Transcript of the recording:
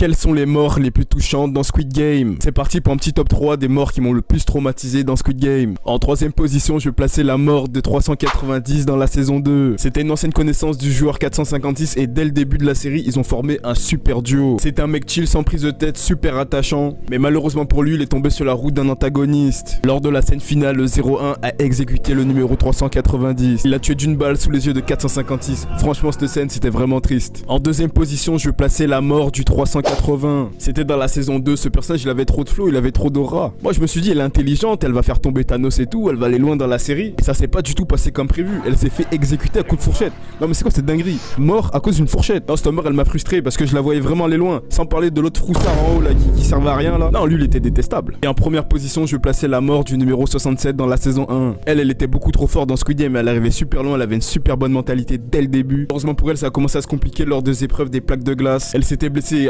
Quelles sont les morts les plus touchantes dans Squid Game? C'est parti pour un petit top 3 des morts qui m'ont le plus traumatisé dans Squid Game. En troisième position, je vais placer la mort de 390 dans la saison 2. C'était une ancienne connaissance du joueur 456 et dès le début de la série, ils ont formé un super duo. C'était un mec chill sans prise de tête, super attachant, mais malheureusement pour lui, il est tombé sur la route d'un antagoniste. Lors de la scène finale, le 01 a exécuté le numéro 390. Il l'a tué d'une balle sous les yeux de 456. Franchement, cette scène, c'était vraiment triste. En deuxième position, je vais placer la mort du 380. C'était dans la saison 2, ce personnage, il avait trop de flow, il avait trop d'aura. Moi, je me suis dit, elle est intelligente, elle va faire tomber Thanos et tout, elle va aller loin dans la série. Et ça s'est pas du tout passé comme prévu. Elle s'est fait exécuter à coups de fourchette. Non, mais c'est quoi cette dinguerie? Mort à cause d'une fourchette. Non, cette mort, elle m'a frustré parce que je la voyais vraiment aller loin. Sans parler de l'autre froussard en haut là qui servait à rien là. Non, lui, il était détestable. Et en première position, je vais placer la mort du numéro 67 dans la saison 1. Elle était beaucoup trop forte dans Squid Game, elle arrivait super loin, elle avait une super bonne mentalité dès le début. Heureusement pour elle, ça a commencé à se compliquer lors des épreuves des plaques de glace. Elle s'était blessée